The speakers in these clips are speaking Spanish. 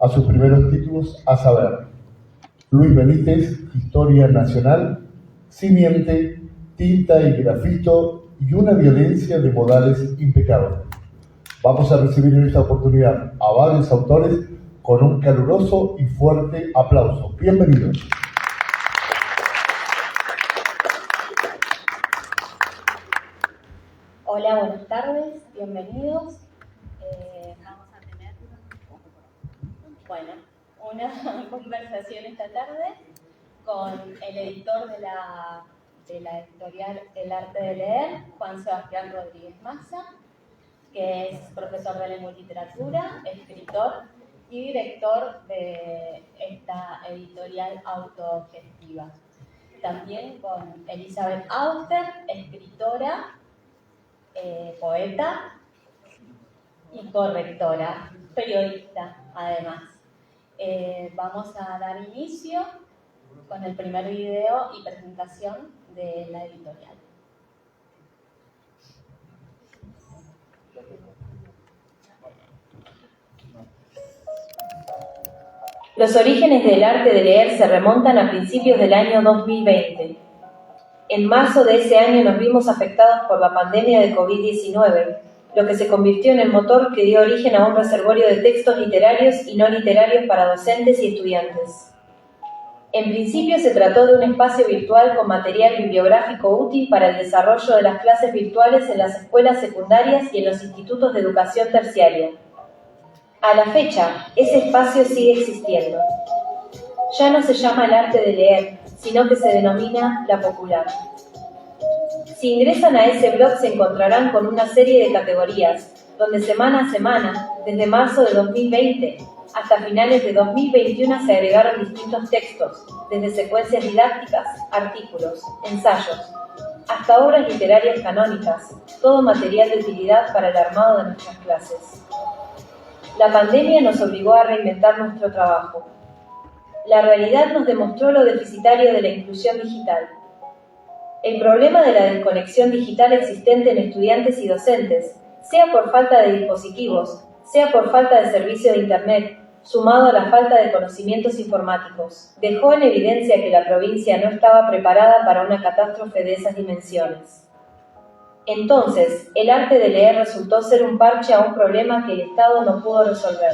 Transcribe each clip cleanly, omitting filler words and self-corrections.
a sus primeros títulos, a saber, Luis Benítez, Historia Nacional, Simiente, Tinta y Grafito y una violencia de modales impecables. Vamos a recibir en esta oportunidad a varios autores con un caluroso y fuerte aplauso. Bienvenidos. Hola, buenas tardes, bienvenidos. Vamos a tener una conversación esta tarde con el editor de la editorial El Arte de Leer, Juan Sebastián Rodríguez Massa, que es profesor de lengua y literatura, escritor y director de esta editorial autogestiva. También con Elizabeth Auster, escritora, poeta y correctora, periodista además. Vamos a dar inicio con el primer video y presentación de la editorial. Los orígenes del arte de leer se remontan a principios del año 2020. En marzo de ese año nos vimos afectados por la pandemia de COVID-19, lo que se convirtió en el motor que dio origen a un reservorio de textos literarios y no literarios para docentes y estudiantes. En principio se trató de un espacio virtual con material bibliográfico útil para el desarrollo de las clases virtuales en las escuelas secundarias y en los institutos de educación terciaria. A la fecha, ese espacio sigue existiendo. Ya no se llama el arte de leer, sino que se denomina la popular. Si ingresan a ese blog se encontrarán con una serie de categorías, donde semana a semana, desde marzo de 2020 hasta finales de 2021 se agregaron distintos textos, desde secuencias didácticas, artículos, ensayos, hasta obras literarias canónicas, todo material de utilidad para el armado de nuestras clases. La pandemia nos obligó a reinventar nuestro trabajo. La realidad nos demostró lo deficitario de la inclusión digital. El problema de la desconexión digital existente en estudiantes y docentes, sea por falta de dispositivos, sea por falta de servicio de Internet, sumado a la falta de conocimientos informáticos, dejó en evidencia que la provincia no estaba preparada para una catástrofe de esas dimensiones. Entonces, el arte de leer resultó ser un parche a un problema que el Estado no pudo resolver.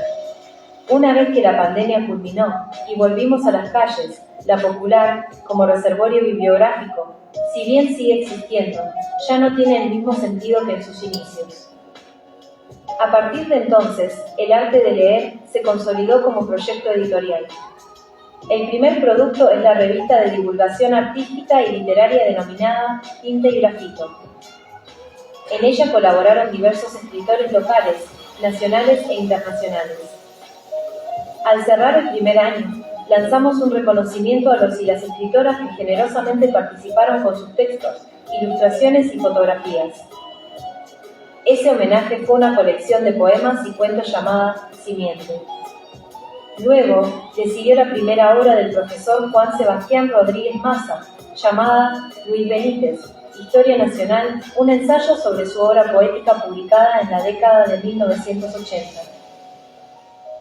Una vez que la pandemia culminó y volvimos a las calles, la popular, como reservorio bibliográfico, si bien sigue existiendo, ya no tiene el mismo sentido que en sus inicios. A partir de entonces, el arte de leer se consolidó como proyecto editorial. El primer producto es la revista de divulgación artística y literaria denominada Tinta y Grafito. En ella colaboraron diversos escritores locales, nacionales e internacionales. Al cerrar el primer año, lanzamos un reconocimiento a los y las escritoras que generosamente participaron con sus textos, ilustraciones y fotografías. Ese homenaje fue una colección de poemas y cuentos llamada Simiente. Luego, le siguió la primera obra del profesor Juan Sebastián Rodríguez Massa, llamada Luis Benítez, Historia Nacional, un ensayo sobre su obra poética publicada en la década de 1980.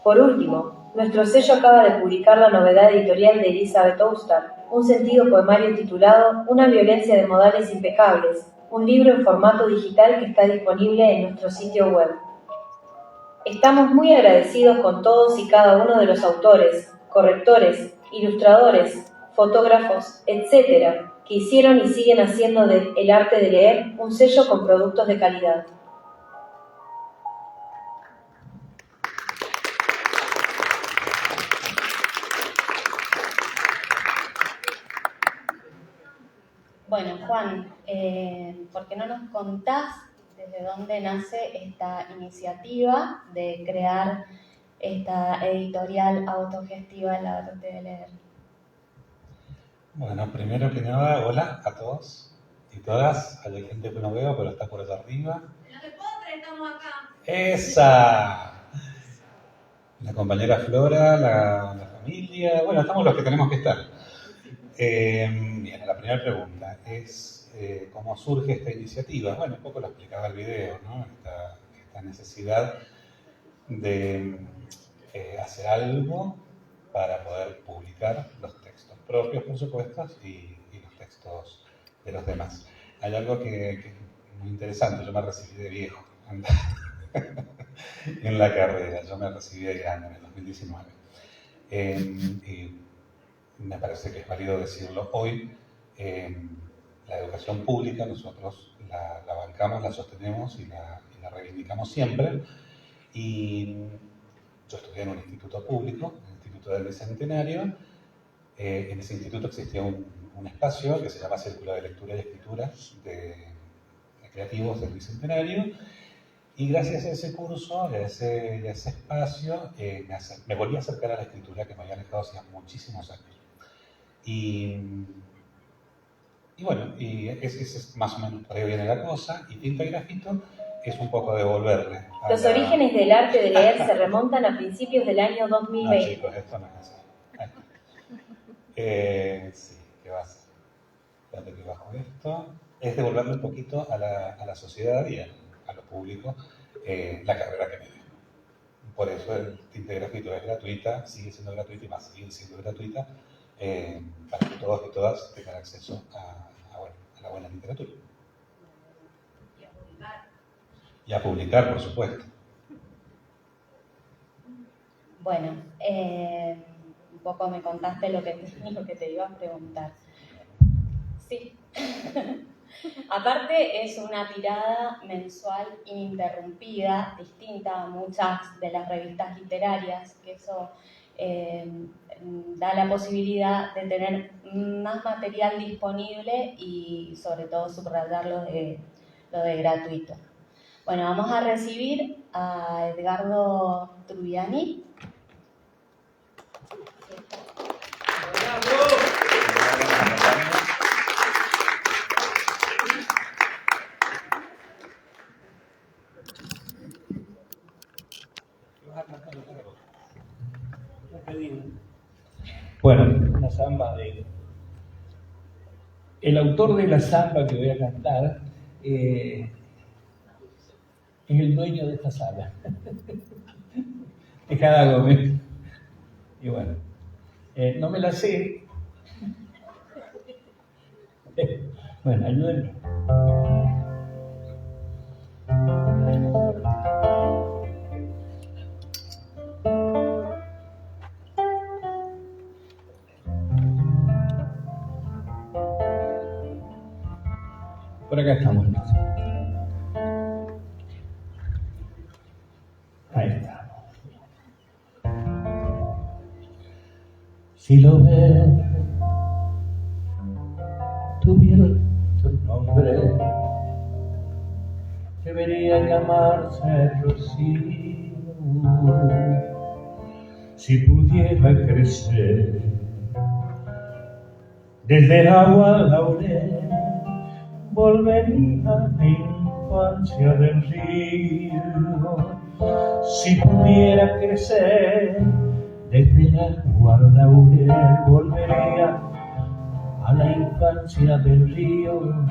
Por último, nuestro sello acaba de publicar la novedad editorial de Elizabeth Auster, un sentido poemario titulado Una violencia de modales impecables, un libro en formato digital que está disponible en nuestro sitio web. Estamos muy agradecidos con todos y cada uno de los autores, correctores, ilustradores, fotógrafos, etc., que hicieron y siguen haciendo de El Arte de Leer un sello con productos de calidad. Bueno, Juan, ¿por qué no nos contás desde dónde nace esta iniciativa de crear esta editorial autogestiva El Arte de Leer? Bueno, primero que nada, hola a todos y todas. Hay gente que no veo, pero está por allá arriba. Los de postre estamos acá. ¡Esa! La compañera Flora, la familia. Bueno, estamos los que tenemos que estar. Bien, la primera pregunta es ¿cómo surge esta iniciativa? Bueno, un poco lo explicaba el video, ¿no? Esta necesidad de hacer algo para poder publicar los textos propios, por supuesto, y los textos de los demás. Hay algo que es muy interesante. Yo me recibí de viejo en la carrera. Yo me recibí de grande en el 2019. Y me parece que es válido decirlo hoy. La educación pública nosotros la bancamos, la sostenemos y la reivindicamos siempre. Y yo estudié en un instituto público, el Instituto del Bicentenario. En ese instituto existía un espacio que se llama Círculo de Lectura y Escritura de Creativos del Bicentenario. Y gracias a ese curso, a ese espacio, me volví a acercar a la escritura que me había alejado hacía muchísimos años. Y bueno, ese es más o menos por ahí viene la cosa. Y Tinta y Grafito es un poco devolverle. Los orígenes del arte de leer se remontan a principios del año 2020. No, chicos, esto no es así. Sí, ¿qué va a hacer? Espérate que bajo esto. Es devolverle un poquito a la sociedad y a lo público la carrera que me dio. Por eso el Tinta y Grafito es gratuita, sigue siendo gratuita y va a seguir siendo gratuita para que todos y todas tengan acceso a la buena literatura. Y a publicar, por supuesto. Bueno, un poco me contaste lo que te iba a preguntar. Sí. Aparte es una tirada mensual ininterrumpida, distinta a muchas de las revistas literarias, que eso da la posibilidad de tener más material disponible y sobre todo subrayar lo de gratuito. Bueno, vamos a recibir a Edgardo Trubiani. Bueno, una samba de... El autor de la samba que voy a cantar es el dueño de esta sala. Tejada Gómez. Y bueno, no me la sé. Bueno, ayúdenme. Por acá estamos. Ahí estamos. Si lo ves, tuviera tu nombre, debería llamarse Rocío. Si pudiera crecer desde el agua laurel, volvería a mi infancia del río. Si pudiera crecer desde el agua laurel, volvería a la infancia del río.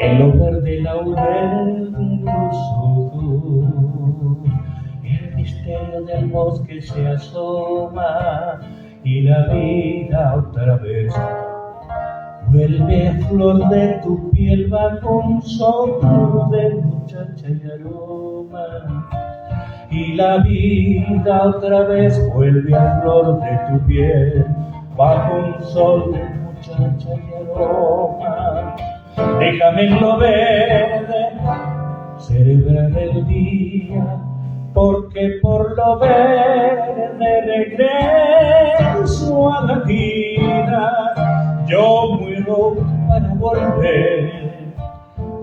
En lo verde laurel de los ojos, el misterio del bosque se asoma y la vida otra vez vuelve a flor de tu piel bajo un soplo de muchacha y aroma. Y la vida otra vez vuelve a flor de tu piel bajo un sol de muchacha y aroma. Déjame en lo verde celebrar el día, porque por lo verde regreso a la vida. Yo muero para volver,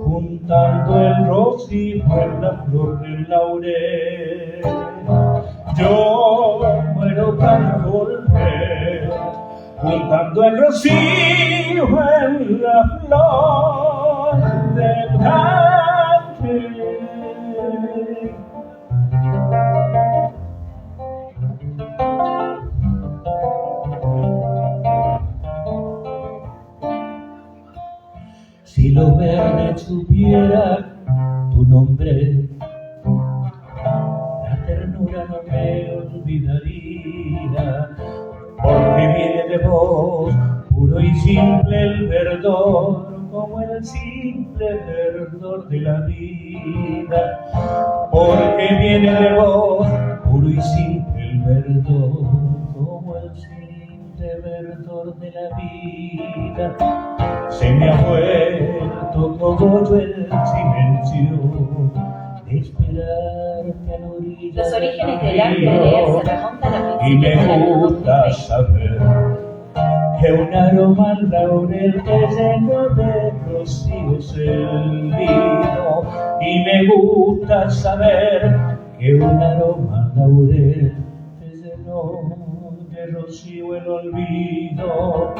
juntando el rocío en la flor del laurel. Yo muero para volver, juntando el rocío en la flor del laurel. Si lo verde supiera tu nombre, la ternura no me olvidaría, porque viene de vos puro y simple el verdor, como el simple verdor de la vida, porque viene de vos puro y simple el verdor, como el simple verdor de la vida. Se me ha vuelto como yo el silencio de esperarte a la orilla. Los orígenes del arte de leer se remontan a Y me principios del año gusta 2020. saber que un aroma al laurel que lleno de rocío es el vino. Y me gusta saber que un aroma al laurel que lleno de rocío el olvido.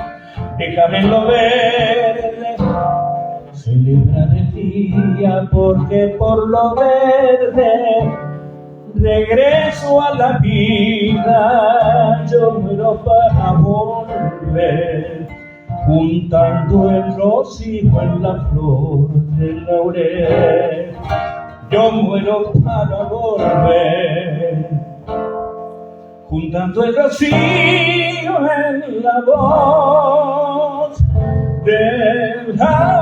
Déjame en lo verde celebrar el día, porque por lo verde regreso a la vida. Yo muero para volver, juntando el rocío en la flor del laurel. Yo muero para volver, juntando el rocío en la voz del laurel.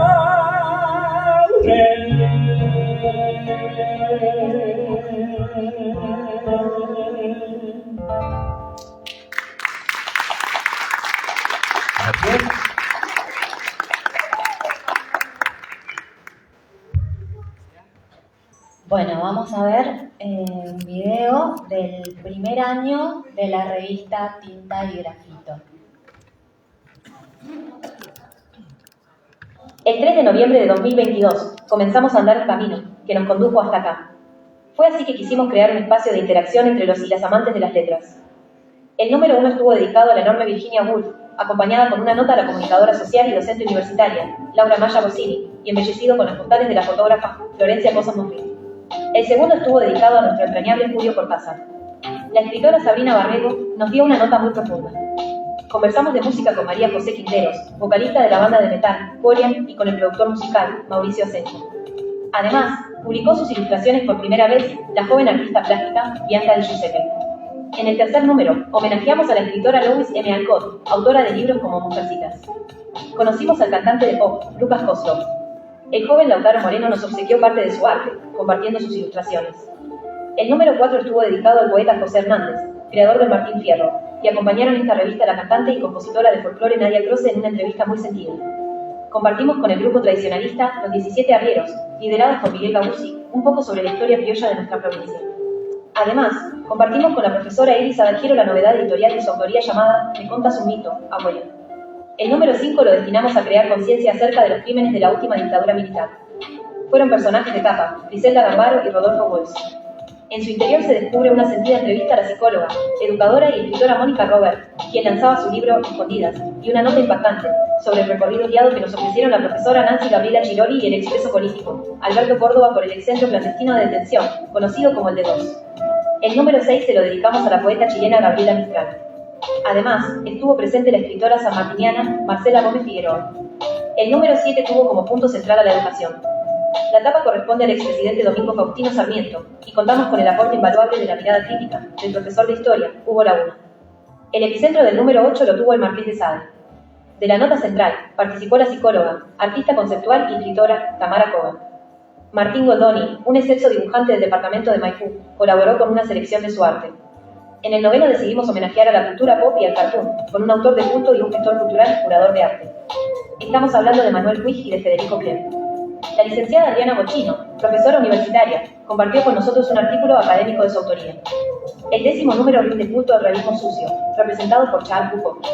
Gracias. Bueno, vamos a ver un video del primer año de la revista Tinta y Grafito. El 3 de noviembre de 2022 comenzamos a andar un camino que nos condujo hasta acá. Fue así que quisimos crear un espacio de interacción entre los y las amantes de las letras. El número 1 estuvo dedicado a la enorme Virginia Woolf, acompañada con una nota a la comunicadora social y docente universitaria, Laura Maya Bossini, y embellecido con las postales de la fotógrafa Florencia Cosas Mofil. El segundo estuvo dedicado a nuestro entrañable Julio Cortázar. La escritora Sabrina Barrego nos dio una nota muy profunda. Conversamos de música con María José Quinteros, vocalista de la banda de metal, Polian, y con el productor musical, Mauricio Asensio. Además, publicó sus ilustraciones por primera vez la joven artista plástica Bianca Di Giuseppe. En el tercer número, homenajeamos a la escritora Louise M. Alcott, autora de libros como Mujercitas. Conocimos al cantante de pop, Lucas Kozlov. El joven Lautaro Moreno nos obsequió parte de su arte, compartiendo sus ilustraciones. El número 4 estuvo dedicado al poeta José Hernández, creador del Martín Fierro, y acompañaron esta revista a la cantante y compositora de folclore Nadia Croce en una entrevista muy sentida. Compartimos con el grupo tradicionalista Los 17 Arrieros, liderados por Miguel Gabuzzi, un poco sobre la historia criolla de nuestra provincia. Además, compartimos con la profesora Elisa Bergiero la novedad editorial de su autoría llamada Me contas un mito, abuela. El número 5 lo destinamos a crear conciencia acerca de los crímenes de la última dictadura militar. Fueron personajes de tapa, Griselda Gambaro y Rodolfo Walsh. En su interior se descubre una sentida entrevista a la psicóloga, educadora y escritora Mónica Robert, quien lanzaba su libro Escondidas, y una nota impactante sobre el recorrido guiado que nos ofrecieron la profesora Nancy Gabriela Chiroli y el expreso político, Alberto Córdoba, por el excentro clandestino de detención, conocido como el D2. El número 6 se lo dedicamos a la poeta chilena Gabriela Mistral. Además, estuvo presente la escritora sanmartiniana Marcela Gómez Figueroa. El número 7 tuvo como punto central a la educación. La etapa corresponde al expresidente Domingo Faustino Sarmiento y contamos con el aporte invaluable de la mirada crítica del profesor de historia, Hugo Laguna. El epicentro del número 8 lo tuvo el Marqués de Sade. De la nota central participó la psicóloga, artista conceptual y escritora Tamara Cohen. Martín Goldoni, un excelso dibujante del departamento de Maipú, colaboró con una selección de su arte. En el noveno decidimos homenajear a la cultura pop y al cartoon, con un autor de culto y un gestor cultural y curador de arte. Estamos hablando de Manuel Puig y de Federico Clem. La licenciada Adriana Bochino, profesora universitaria, compartió con nosotros un artículo académico de su autoría. El 10º número rinde culto al realismo sucio, representado por Charles Foucault.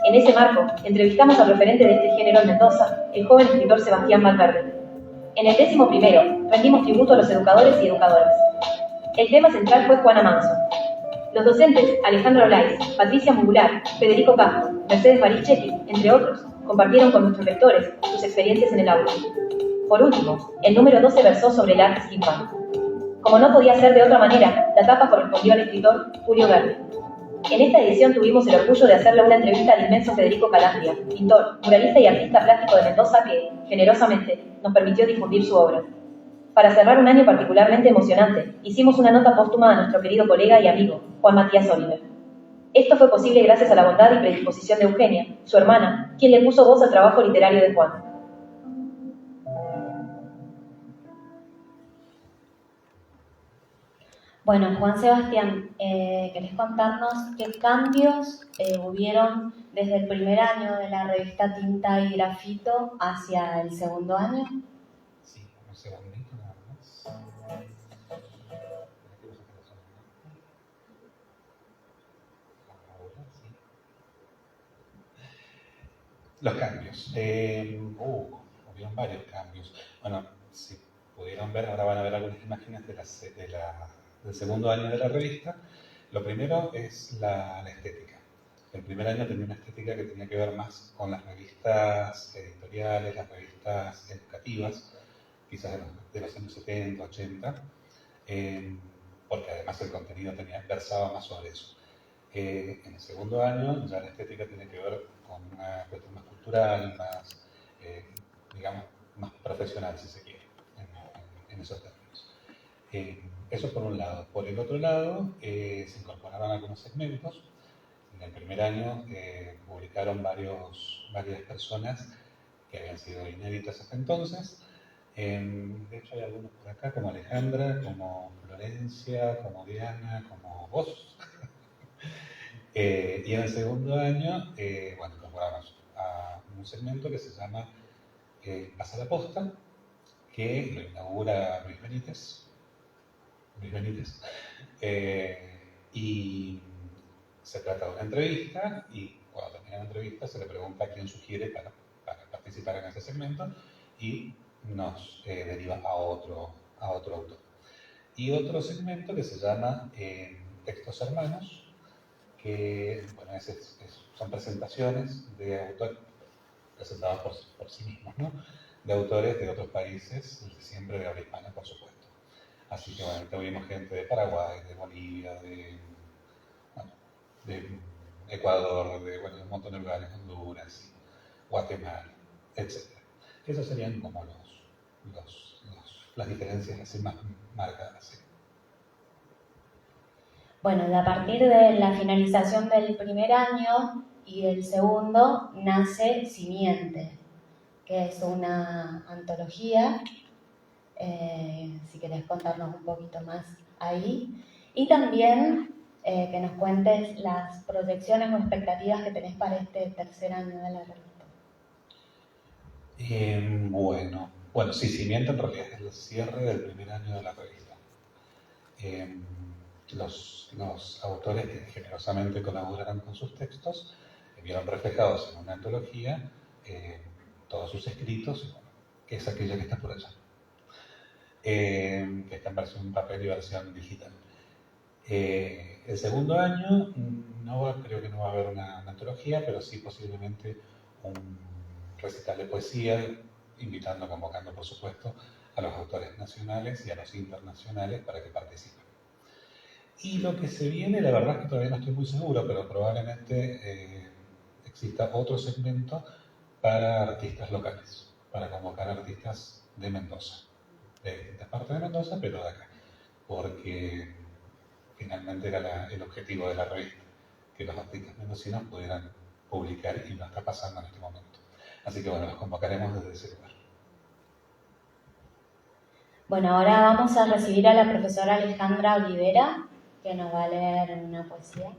En ese marco, entrevistamos al referente de este género en Mendoza, el joven escritor Sebastián Valverde. En el 11º, rendimos tributo a los educadores y educadoras. El tema central fue Juana Manso. Los docentes Alejandro Lais, Patricia Mungular, Federico Castro, Mercedes Barichetti, entre otros, compartieron con nuestros lectores sus experiencias en el aula. Por último, el número 12 versó sobre el arte steampunk. Como no podía ser de otra manera, la tapa correspondió al escritor Julio Verne. En esta edición tuvimos el orgullo de hacerle una entrevista al inmenso Federico Calambria, pintor, muralista y artista plástico de Mendoza que, generosamente, nos permitió difundir su obra. Para cerrar un año particularmente emocionante, hicimos una nota póstuma a nuestro querido colega y amigo, Juan Matías Oliver. Esto fue posible gracias a la bondad y predisposición de Eugenia, su hermana, quien le puso voz al trabajo literario de Juan. Bueno, Juan Sebastián, ¿querés contarnos qué cambios hubieron desde el primer año de la revista Tinta y Grafito hacia el segundo año? Sí, un segundito nada más. Ahora sí. Los cambios. Hubieron varios cambios. Bueno, si pudieron ver, ahora van a ver algunas imágenes del segundo año de la revista. Lo primero es la estética. El primer año tenía una estética que tenía que ver más con las revistas editoriales, las revistas educativas, quizás de los años 70, 80, porque además el contenido versaba más sobre eso. En el segundo año ya la estética tiene que ver con una cuestión más cultural, más, digamos, más profesional, si se quiere, en esos términos. Eso por un lado. Por el otro lado, se incorporaron algunos segmentos. En el primer año publicaron varias personas que habían sido inéditas hasta entonces. De hecho, hay algunos por acá, como Alejandra, como Florencia, como Diana, como vos. Y en el segundo año, bueno, incorporamos a un segmento que se llama Pasa la Posta, que lo inaugura Luis Benítez. Y se trata de una entrevista, y cuando termina la entrevista se le pregunta a quién sugiere para participar en ese segmento, y nos deriva a otro autor. Y otro segmento que se llama Textos Hermanos, que bueno, son presentaciones de autores presentados por sí mismos, ¿no? De autores de otros países, siempre de habla hispana, por supuesto. Así que bueno, tuvimos gente de Paraguay, de Bolivia, de Ecuador, de un montón de lugares, Honduras, Guatemala, etc. Esas serían como las diferencias así más marcadas. ¿Sí? Bueno, a partir de la finalización del primer año y del segundo nace Simiente, que es una antología, si querés contarnos un poquito más ahí, y también que nos cuentes las proyecciones o expectativas que tenés para este tercer año de la revista. Bueno, sí, Simiente en realidad es el cierre del primer año de la revista. Los autores que generosamente colaboraron con sus textos vieron reflejados en una antología todos sus escritos, que es aquella que está por allá, que está en versión papel y versión digital. El segundo año creo que no va a haber una antología, pero sí posiblemente un recital de poesía, convocando por supuesto a los autores nacionales y a los internacionales para que participen. Y lo que se viene, la verdad es que todavía no estoy muy seguro, pero probablemente exista otro segmento para artistas locales, para convocar artistas de Mendoza, de distintas partes de Mendoza, pero de acá, porque finalmente era el objetivo de la revista, que los artistas mendocinos pudieran publicar, y lo está pasando en este momento. Así que bueno, los convocaremos desde ese lugar. Bueno, ahora vamos a recibir a la profesora Alejandra Olivera, que nos va a leer una poesía.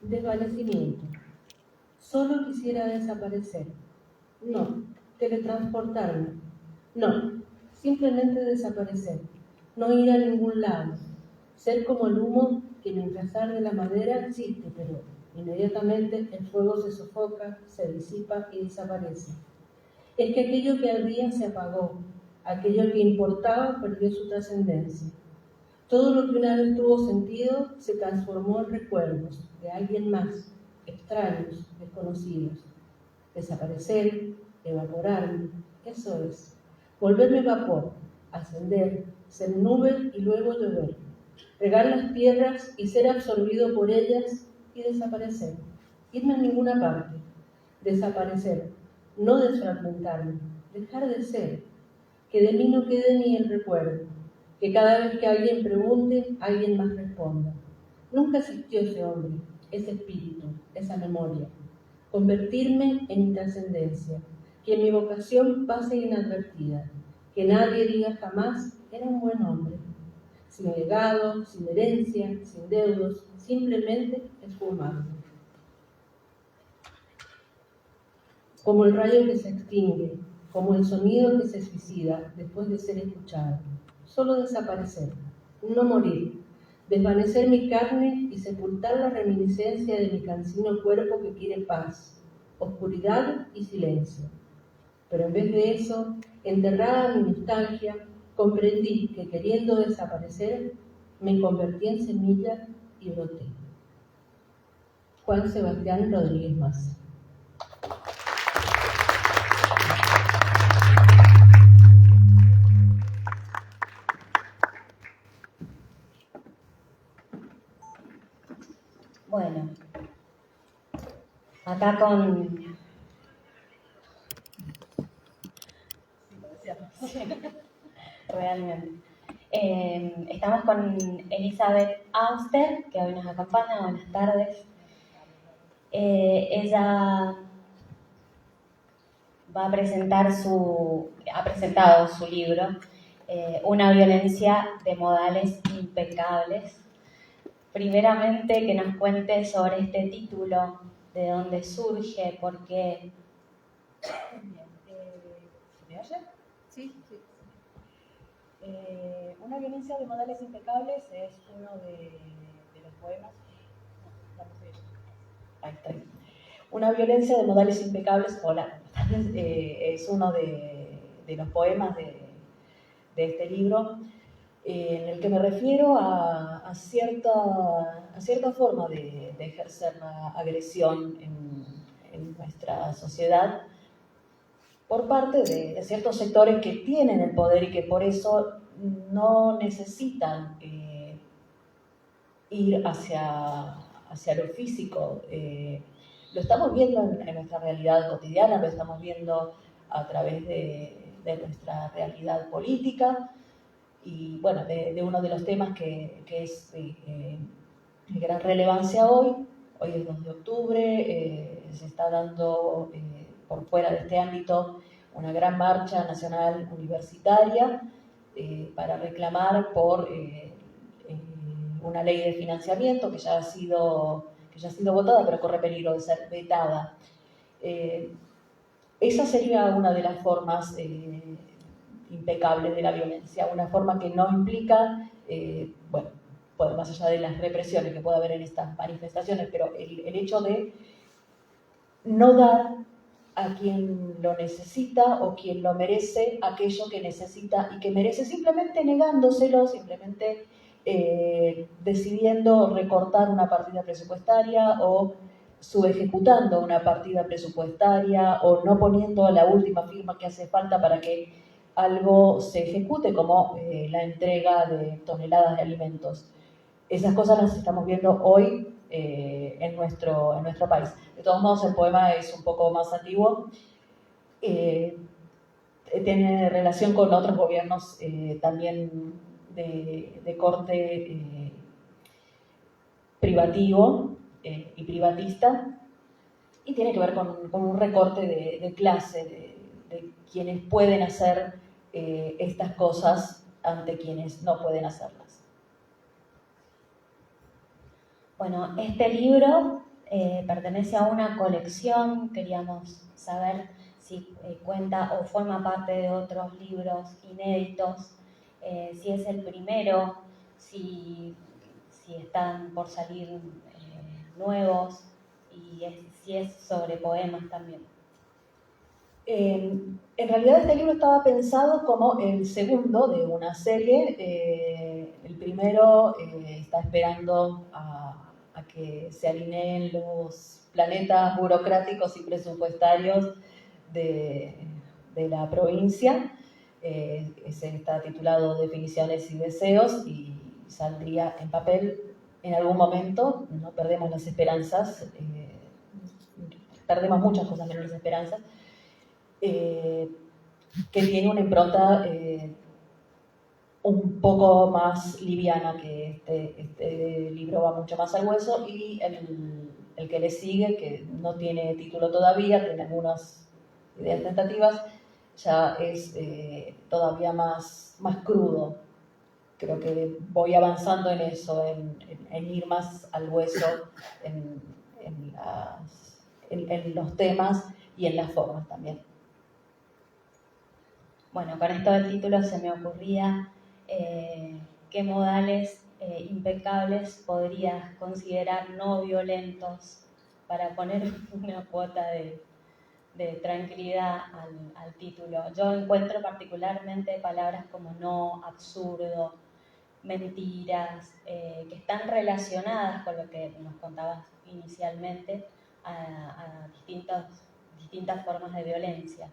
Desvanecimiento. Solo quisiera desaparecer. No, teletransportarme. No, simplemente desaparecer. No ir a ningún lado. Ser como el humo que mientras arde la madera existe, pero inmediatamente el fuego se sofoca, se disipa y desaparece. Es que aquello que ardía se apagó, aquello que importaba perdió su trascendencia. Todo lo que una vez tuvo sentido se transformó en recuerdos de alguien más, extraños, desconocidos. Desaparecer, evaporarme, eso es. Volverme vapor, ascender, ser nube y luego llover. Regar las tierras y ser absorbido por ellas y desaparecer. Irme a ninguna parte. Desaparecer, no desfragmentarme, dejar de ser. Que de mí no quede ni el recuerdo. Que cada vez que alguien pregunte, alguien más responda. Nunca existió ese hombre, ese espíritu, esa memoria. Convertirme en intrascendencia, que mi vocación pase inadvertida, que nadie diga jamás era un buen hombre. Sin legado, sin herencia, sin deudos, simplemente esfumando. Como el rayo que se extingue, como el sonido que se suicida después de ser escuchado. Solo desaparecer, no morir, desvanecer mi carne y sepultar la reminiscencia de mi cansino cuerpo que quiere paz, oscuridad y silencio. Pero en vez de eso, enterrada mi nostalgia, comprendí que queriendo desaparecer, me convertí en semilla y broté. Juan Sebastián Rodríguez Massa. Bueno, acá con... Realmente. Estamos con Elizabeth Auster, que hoy nos acompaña. Buenas tardes. Ella va a presentar ha presentado su libro, Una violencia de modales impecables. Primeramente, que nos cuente sobre este título, de dónde surge, por qué. ¿Me oye? Sí. Una violencia de modales impecables es uno de los poemas. Ahí está. Una violencia de modales impecables, hola, es uno de los poemas de este libro, en el que me refiero a cierta forma de ejercer la agresión en nuestra sociedad por parte de ciertos sectores que tienen el poder y que por eso no necesitan ir hacia lo físico. Lo estamos viendo en nuestra realidad cotidiana, lo estamos viendo a través de nuestra realidad política y, bueno, de uno de los temas que es de gran relevancia hoy. Hoy es 2 de octubre, se está dando por fuera de este ámbito una gran marcha nacional universitaria para reclamar por una ley de financiamiento que ya ha sido votada, pero corre peligro de ser vetada. Esa sería una de las formas impecables de la violencia, una forma que no implica, más allá de las represiones que puede haber en estas manifestaciones, pero el hecho de no dar a quien lo necesita o quien lo merece aquello que necesita y que merece, simplemente negándoselo, simplemente decidiendo recortar una partida presupuestaria o subejecutando una partida presupuestaria o no poniendo la última firma que hace falta para que algo se ejecute, como la entrega de toneladas de alimentos. Esas cosas las estamos viendo hoy en nuestro país. De todos modos, el poema es un poco más antiguo. Tiene relación con otros gobiernos también de corte privativo y privatista, y tiene que ver con un recorte de clase, de quienes pueden hacer estas cosas ante quienes no pueden hacerlas. Bueno, este libro pertenece a una colección. Queríamos saber si cuenta o forma parte de otros libros inéditos, si es el primero, si están por salir nuevos, y si es sobre poemas también. En realidad este libro estaba pensado como el segundo de una serie. El primero está esperando a que se alineen los planetas burocráticos y presupuestarios de la provincia. Ese está titulado Definiciones y Deseos y saldría en papel en algún momento. No perdemos las esperanzas, perdemos muchas cosas menos las esperanzas, que tiene una impronta un poco más liviana, que este libro va mucho más al hueso, y el que le sigue, que no tiene título todavía, tiene algunas ideas tentativas, ya es todavía más crudo. Creo que voy avanzando en eso, en ir más al hueso, en los temas y en las formas también. Bueno, con esto del título se me ocurría qué modales impecables podrías considerar no violentos para poner una cuota de tranquilidad al título. Yo encuentro particularmente palabras como no, absurdo, mentiras, que están relacionadas con lo que nos contabas inicialmente a distintas formas de violencia.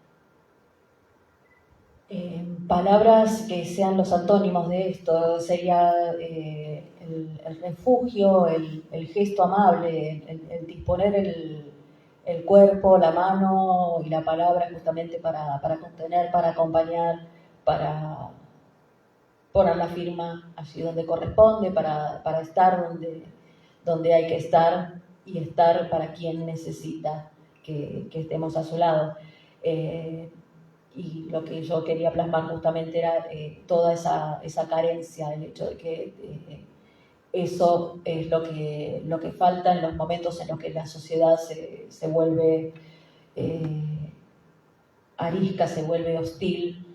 Palabras que sean los antónimos de esto sería el refugio, el gesto amable, el disponer el cuerpo, la mano y la palabra justamente para contener, para acompañar, para poner la firma allí donde corresponde, para estar donde hay que estar y estar para quien necesita que estemos a su lado. Y lo que yo quería plasmar justamente era toda esa carencia, el hecho de que eso es lo que falta en los momentos en los que la sociedad se vuelve arisca, se vuelve hostil,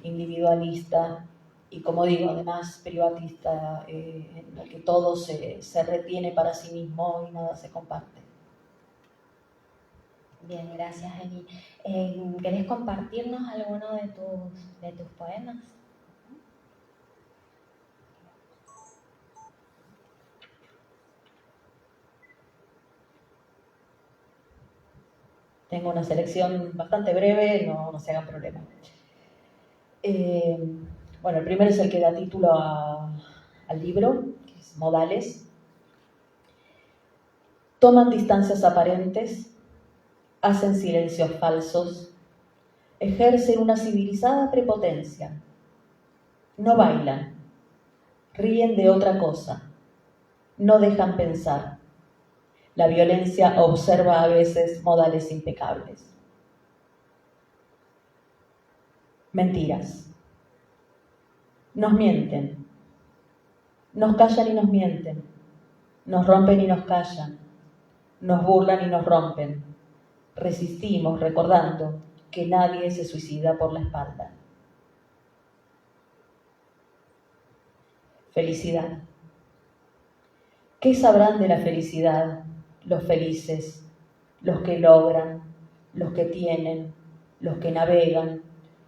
individualista y, como digo, además privatista, en el que todo se retiene para sí mismo y nada se comparte. Bien, gracias, Eli. ¿Querés compartirnos alguno de tus poemas? Tengo una selección bastante breve, no se hagan problema. Bueno, el primero es el que da título al libro, que es Modales. Toman distancias aparentes, hacen silencios falsos, ejercen una civilizada prepotencia. No bailan, ríen de otra cosa, no dejan pensar. La violencia observa a veces modales impecables. Mentiras. Nos mienten. Nos callan y nos mienten. Nos rompen y nos callan. Nos burlan y nos rompen. Resistimos recordando que nadie se suicida por la espalda. Felicidad. ¿Qué sabrán de la felicidad los felices, los que logran, los que tienen, los que navegan,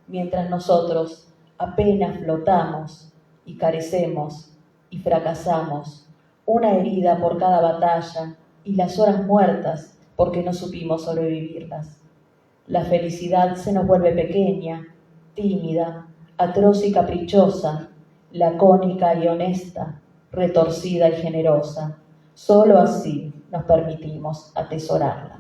mientras nosotros apenas flotamos y carecemos y fracasamos, una herida por cada batalla y las horas muertas porque no supimos sobrevivirlas? La felicidad se nos vuelve pequeña, tímida, atroz y caprichosa, lacónica y honesta, retorcida y generosa. Solo así nos permitimos atesorarla.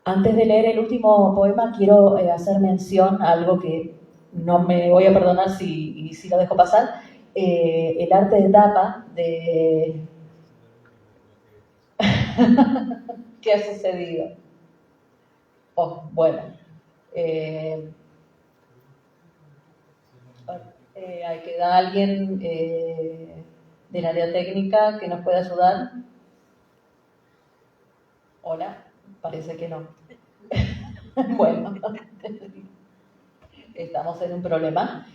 Antes de leer el último poema, quiero hacer mención a algo que no me voy a perdonar si lo dejo pasar. El arte de tapa de... ¿Qué ha sucedido? Oh, bueno. Hay que dar a alguien del área técnica que nos pueda ayudar. Hola, parece que no. Bueno, estamos en un problema,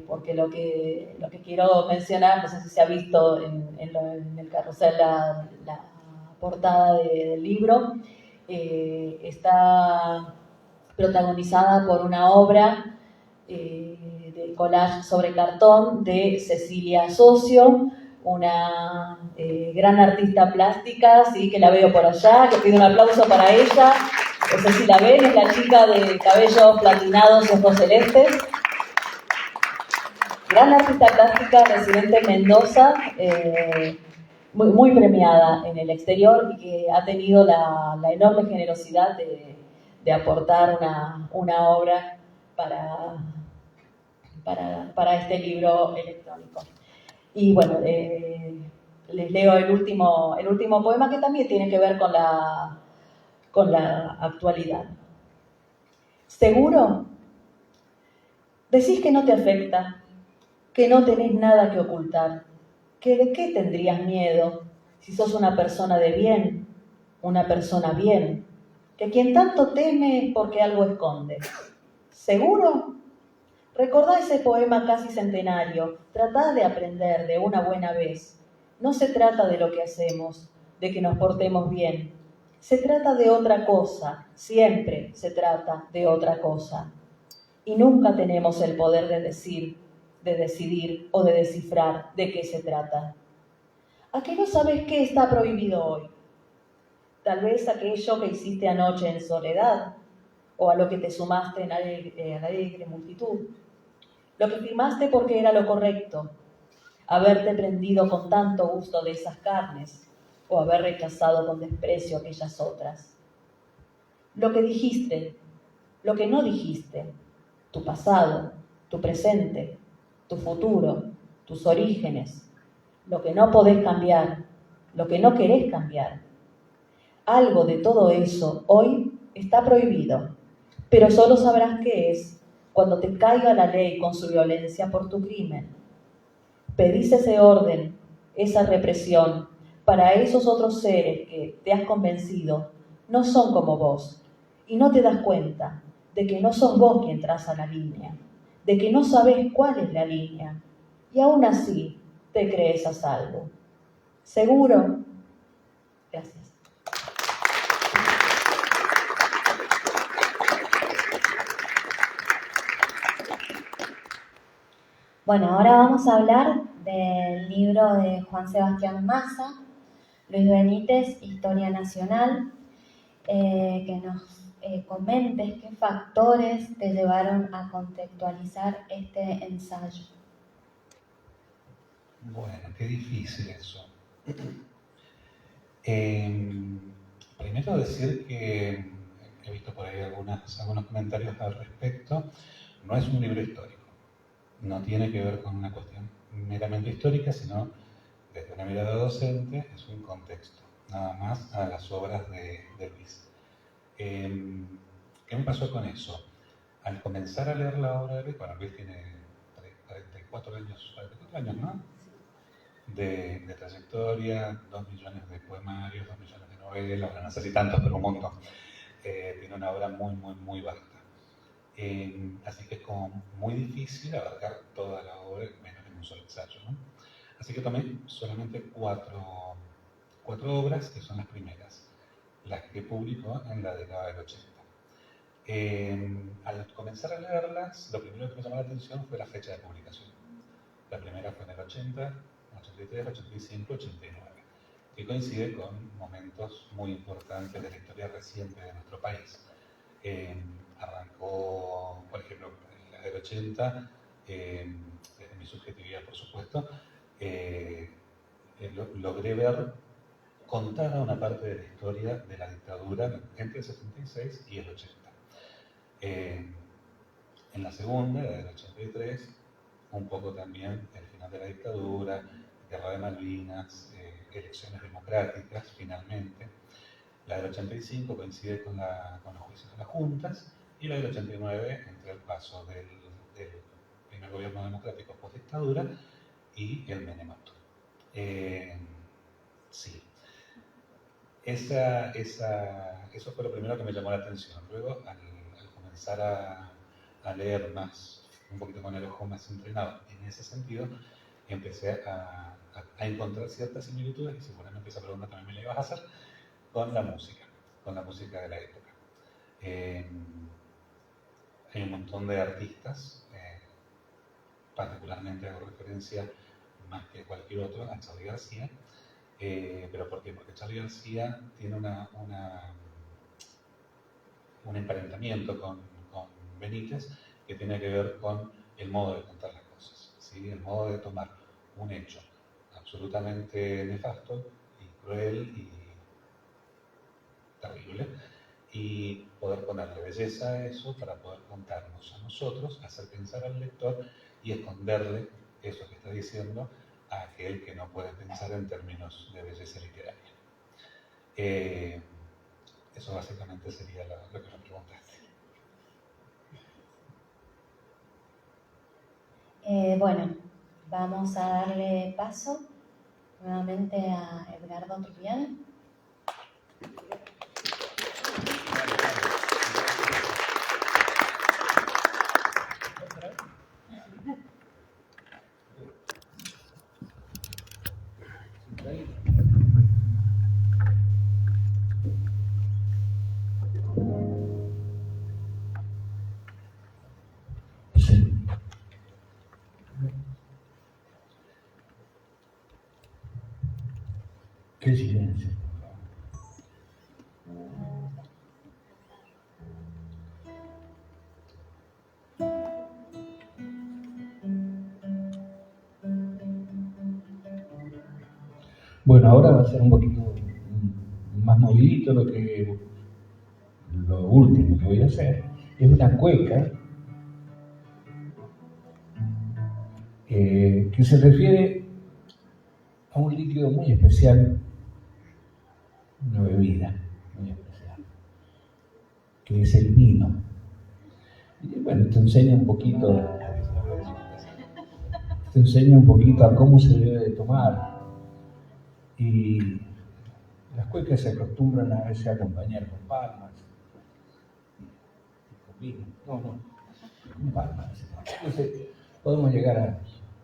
porque lo que quiero mencionar, no sé si se ha visto en el carrusel la portada del libro, está protagonizada por una obra de collage sobre cartón de Cecilia Socio, una gran artista plástica, sí, que la veo por allá, que pido un aplauso para ella. No sé si la ven, es la chica de cabellos platinados y ojos celestes. Gran artista plástica, residente en Mendoza, muy premiada en el exterior y que ha tenido la enorme generosidad de aportar una obra para este libro electrónico. Y bueno, les leo el último poema que también tiene que ver con la actualidad. ¿Seguro? Decís que no te afecta, que no tenés nada que ocultar, que de qué tendrías miedo si sos una persona de bien, una persona bien, que quien tanto teme es porque algo esconde. ¿Seguro? Recordá ese poema casi centenario, tratá de aprender de una buena vez. No se trata de lo que hacemos, de que nos portemos bien. Se trata de otra cosa, siempre se trata de otra cosa. Y nunca tenemos el poder de decir, de decidir o de descifrar de qué se trata. ¿A qué no sabes qué está prohibido hoy? Tal vez aquello que hiciste anoche en soledad, o a lo que te sumaste en la alegre multitud. Lo que firmaste porque era lo correcto, haberte prendido con tanto gusto de esas carnes, o haber rechazado con desprecio aquellas otras. Lo que dijiste, lo que no dijiste, tu pasado, tu presente, tu futuro, tus orígenes, lo que no podés cambiar, lo que no querés cambiar. Algo de todo eso hoy está prohibido, pero solo sabrás qué es cuando te caiga la ley con su violencia por tu crimen. Pedís ese orden, esa represión, para esos otros seres que, te has convencido, no son como vos, y no te das cuenta de que no sos vos quien traza la línea, de que no sabés cuál es la línea, y aún así te crees a salvo. ¿Seguro? Gracias. Bueno, ahora vamos a hablar del libro de Juan Sebastián Massa, Luis Benítez, Historia Nacional, que nos comentes qué factores te llevaron a contextualizar este ensayo. Bueno, qué difícil eso. Primero decir que he visto por ahí algunos comentarios al respecto. No es un libro histórico. No tiene que ver con una cuestión meramente histórica, sino desde una mirada docente, es un contexto, nada más a las obras de Luis. ¿Qué me pasó con eso? Al comenzar a leer la obra de Luis, bueno, Luis tiene 44 años, ¿no? De trayectoria, 2 millones de poemarios, 2 millones de novelas, bueno, no sé si tantos, pero un montón. Tiene una obra muy vasta. Así que es como muy difícil abarcar toda la obra, menos en un solo ensayo, ¿no? Así que tomé solamente cuatro obras, que son las primeras, las que publicó en la década del 80. Al comenzar a leerlas, lo primero que me llamó la atención fue la fecha de publicación. La primera fue en el 80, 83, 85, 89, que coincide con momentos muy importantes de la historia reciente de nuestro país. Arrancó, por ejemplo, en la del 80, desde mi subjetividad, por supuesto, logré ver contada una parte de la historia de la dictadura entre el 76 y el 80. En la segunda, la del 83, un poco también el final de la dictadura, guerra de Malvinas, elecciones democráticas, finalmente. La del 85 coincide con los juicios de las juntas, y la del 89 entre el paso del primer gobierno democrático post-dictadura y el menemato. Sí. Eso fue lo primero que me llamó la atención. Luego, al comenzar a leer más, un poquito con el ojo más entrenado en ese sentido, empecé a encontrar ciertas similitudes, y seguramente esa pregunta también me la ibas a hacer, con la música de la época. Hay un montón de artistas, particularmente hago referencia más que cualquier otro, a Charly García. ¿Pero por qué? Porque Charly García tiene un emparentamiento con Benítez que tiene que ver con el modo de contar las cosas, ¿sí? El modo de tomar un hecho absolutamente nefasto y cruel y terrible y poder ponerle belleza a eso para poder contarnos a nosotros, hacer pensar al lector y esconderle eso que está diciendo a aquel que no puede pensar en términos de belleza literaria. Eso básicamente sería lo que me preguntaste. Bueno, vamos a darle paso nuevamente a Edgardo Trubián. Qué silencio. Bueno, ahora va a ser un poquito más movidito lo último que voy a hacer. Es una cueca que se refiere a un líquido muy especial, una bebida muy especial, que es el vino. Y bueno, te enseña un poquito a cómo se debe de tomar. Y las cuecas se acostumbran a veces a acompañar con palmas, con vino. No, con palmas. Entonces podemos llegar a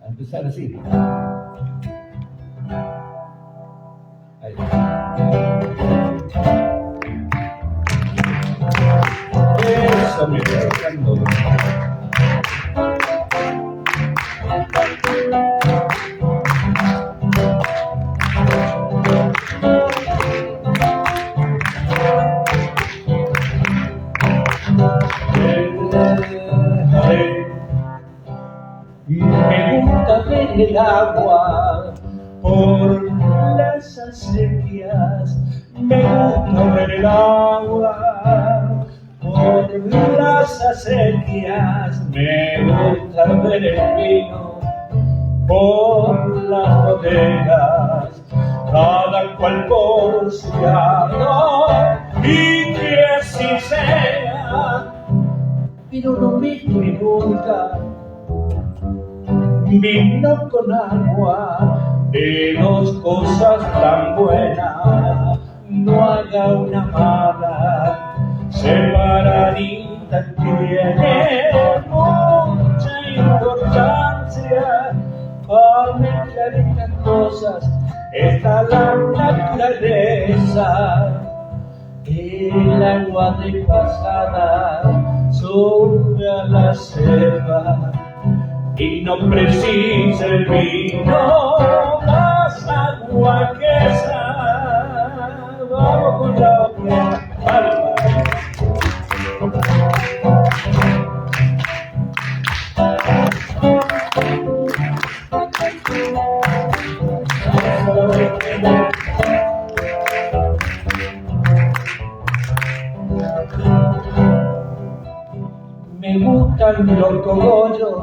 empezar así. Ahí. Eso me está tocando. Me gusta ver el agua por las acequias, me gusta ver el agua por las acequias, me gusta ver el vino por las bodegas, cada cual por su lado, y que así sea, pero no me pregunta. Vino con agua, de dos cosas tan buenas, no haga una mala, separadita tiene mucha importancia, para mezclar estas cosas está la naturaleza, el agua de pasada sobre la selva. Y no precisa el vino más agua que esa. Vamos con la otra palma. Me gustan los cogollos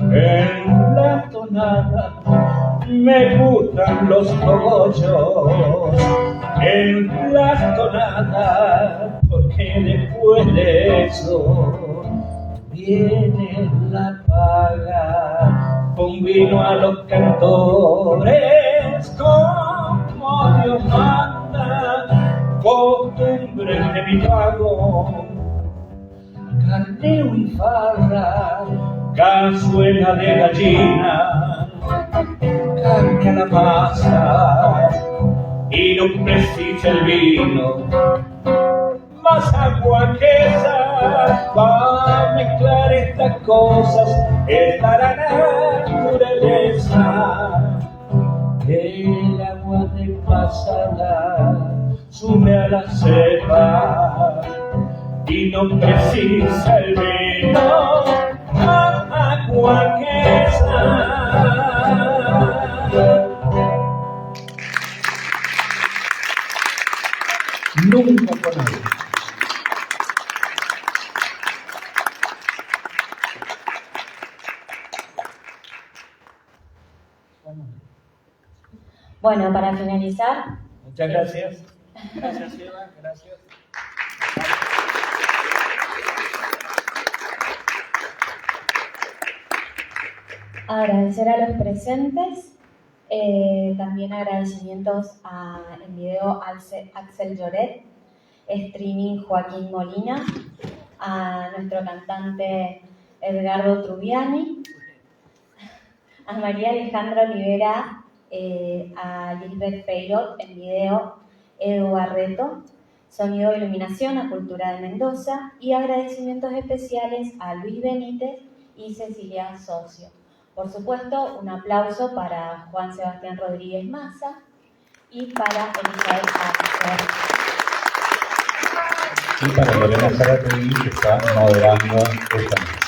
en la tonada, me gustan los cogollos en la tonada, porque después de eso viene la paga, con vino a los cantores, como Dios manda, costumbre de mi pago, carneo y farra, cazuela de gallina, carne a la masa, y no precisa el vino, más agua que esa, va a mezclar estas cosas, es la naturaleza. no precisa el vino, agua que Nunca con agua. Bueno, para finalizar, Muchas gracias. Gracias, Eva. Gracias. agradecer a los presentes, también agradecimientos en video Axel Lloret, streaming Joaquín Molina, a nuestro cantante Edgardo Trubiani, a María Alejandra Olivera, a Lisbeth Peirot en video, Edu Barreto, sonido e iluminación a Cultura de Mendoza, y agradecimientos especiales a Luis Benítez y Cecilia Socio. Por supuesto, un aplauso para Juan Sebastián Rodríguez Massa y para Elizabeth Axel. Y para Lorena Zárate, que está moderando esta noche.